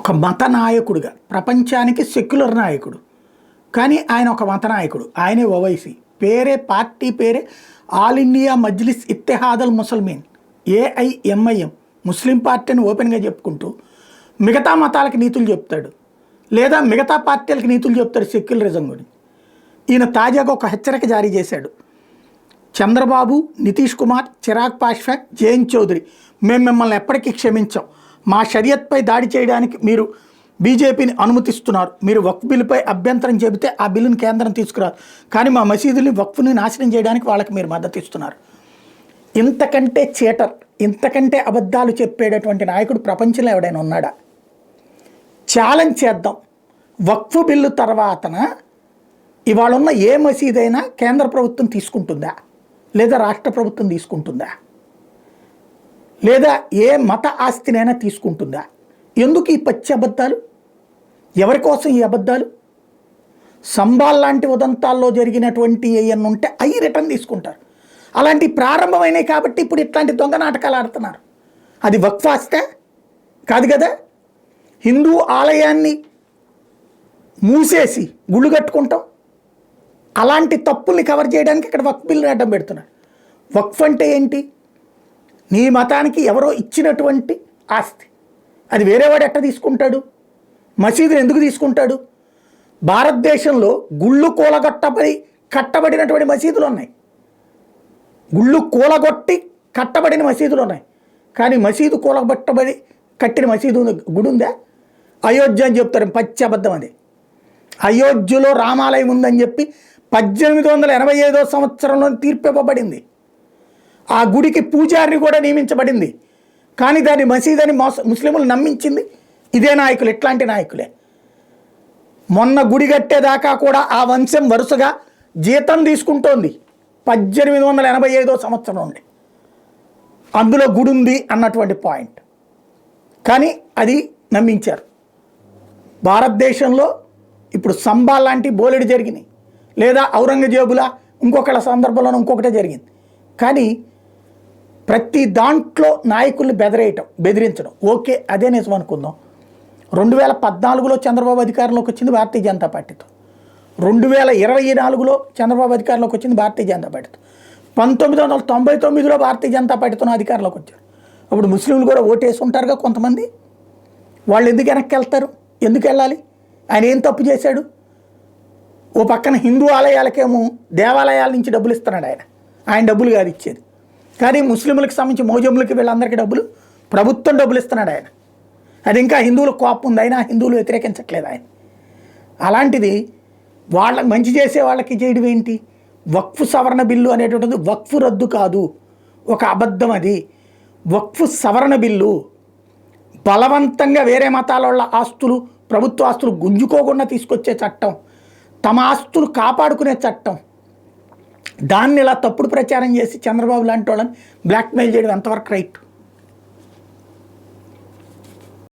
ఒక మత నాయకుడిగా ప్రపంచానికి సెక్యులర్ నాయకుడు, కానీ ఆయన ఒక మత నాయకుడు. ఆయనే ఓవైసీ, పేరే పార్టీ పేరే All India Majlis Ittehadul Muslimeen, AIMIM, Muslim పార్టీని ఓపెన్గా చెప్పుకుంటూ మిగతా మతాలకు నీతులు చెప్తాడు, లేదా మిగతా పార్టీలకు నీతులు చెప్తాడు సెక్యులరిజం గురించి. ఈయన తాజాగా ఒక హెచ్చరిక జారీ చేశాడు. చంద్రబాబు, నితీష్ కుమార్, చిరాగ్ పాస్వాన్, జయంత్ చౌదరి, మేము మిమ్మల్ని ఎప్పటికీ క్షమించాం. మా షరియత్పై దాడి చేయడానికి మీరు బీజేపీని అనుమతిస్తున్నారు. మీరు వక్ఫ్ బిల్లుపై అభ్యంతరం చెబితే ఆ బిల్లును కేంద్రం తీసుకురారు, కానీ మా మసీదుల్ని వక్ఫ్ని నాశనం చేయడానికి వాళ్ళకి మీరు మద్దతు ఇస్తున్నారు. ఇంతకంటే చీటర్, ఇంతకంటే అబద్ధాలు చెప్పేటటువంటి నాయకుడు ప్రపంచంలో ఎవడైనా ఉన్నాడా? ఛాలెంజ్ చేద్దాం. వక్ఫ్ బిల్లు తర్వాతన ఇవాళ ఉన్న ఏ మసీదైనా కేంద్ర ప్రభుత్వం తీసుకుంటుందా, లేదా రాష్ట్ర ప్రభుత్వం తీసుకుంటుందా, లేదా ఏ మత ఆస్తినైనా తీసుకుంటుందా? ఎందుకు ఈ పచ్చి అబద్ధాలు? ఎవరి కోసం ఈ అబద్ధాలు? సంబాల్ లాంటి ఉదంతాల్లో జరిగినటువంటి ఏయన్నా ఉంటే అవి రిటర్న్ తీసుకుంటారు. అలాంటి ప్రారంభమైనవి కాబట్టి ఇప్పుడు ఇట్లాంటి దొంగ నాటకాలు ఆడుతున్నారు. అది వక్ఫ్ ఆస్తే కాదు కదా. హిందూ ఆలయాన్ని మూసేసి గుళ్ళు కట్టుకుంటాం. అలాంటి తప్పుల్ని కవర్ చేయడానికి ఇక్కడ వక్ఫ్ బిల్లుని అడ్డం పెడుతున్నారు. వక్ఫ్ అంటే ఏంటి? నీ మతానికి ఎవరో ఇచ్చినటువంటి ఆస్తి. అది వేరేవాడు ఎట్లా తీసుకుంటాడు? మసీదుని ఎందుకు తీసుకుంటాడు? భారతదేశంలో గుళ్ళు కట్టబడినటువంటి మసీదులు ఉన్నాయి, గుళ్ళు కూలగొట్టి కట్టబడిన మసీదులు ఉన్నాయి. కానీ మసీదు కట్టిన మసీదు గుడి ఉందా? అయోధ్య అని చెప్తారు, పచ్చి అబద్ధం అది. అయోధ్యలో రామాలయం ఉందని చెప్పి 1885 సంవత్సరంలో తీర్పు ఇవ్వబడింది. ఆ గుడికి పూజారిని కూడా నియమించబడింది. కానీ దాన్ని మసీదని ముస్లింలు నమ్మించింది ఇదే నాయకులు, ఇట్లాంటి నాయకులే. మొన్న గుడి కట్టేదాకా కూడా ఆ వంశం వరుసగా జీతం తీసుకుంటోంది. 1885 సంవత్సరం నుండి అందులో గుడి ఉంది అన్నటువంటి పాయింట్, కానీ అది నమ్మించారు. భారతదేశంలో ఇప్పుడు సంబాల్ లాంటి బోలెడు జరిగినాయి, లేదా ఔరంగజేబుల ఇంకొకళ్ళ సందర్భంలో ఇంకొకటే జరిగింది. కానీ ప్రతి దాంట్లో నాయకుల్ని బెదిరించడం ఓకే, అదే నిజం అనుకుందాం. 2014లో చంద్రబాబు అధికారంలోకి వచ్చింది భారతీయ జనతా పార్టీతో, 2024లో చంద్రబాబు అధికారంలోకి వచ్చింది భారతీయ జనతా పార్టీతో, 1999లో భారతీయ జనతా పార్టీతో అధికారంలోకి వచ్చారు. అప్పుడు ముస్లింలు కూడా ఓటేసి ఉంటారుగా కొంతమంది. వాళ్ళు ఎందుకు వెనక్కి వెళ్తారు? ఎందుకు వెళ్ళాలి? ఆయన ఏం తప్పు చేశాడు? ఓ పక్కన హిందూ ఆలయాలకేమో దేవాలయాల నుంచి డబ్బులు ఇస్తున్నాడు ఆయన డబ్బులు కాదు ఇచ్చేది. కానీ ముస్లింలకు సంబంధించి మౌజములకి వీళ్ళందరికీ డబ్బులు ప్రభుత్వం డబ్బులు ఇస్తున్నాడు ఆయన. అది ఇంకా హిందువులకు కోపం ఉంది, అయినా హిందువులు వ్యతిరేకించట్లేదు ఆయన. అలాంటిది వాళ్ళకి మంచి చేసే వాళ్ళకి చేయడం ఏంటి? వక్ఫ్ సవరణ బిల్లు అనేటువంటిది వక్ఫ్ రద్దు కాదు, ఒక అబద్ధం అది. వక్ఫ్ సవరణ బిల్లు బలవంతంగా వేరే మతాల వాళ్ళ ఆస్తులు, ప్రభుత్వ ఆస్తులు గుంజుకోకుండా తీసుకొచ్చే చట్టం, తమ ఆస్తులు కాపాడుకునే చట్టం. దాన్ని ఇలా తప్పుడు ప్రచారం చేసి చంద్రబాబు లాంటి వాళ్ళని బ్లాక్మెయిల్ చేయడం ఎంతవరకు రైట్?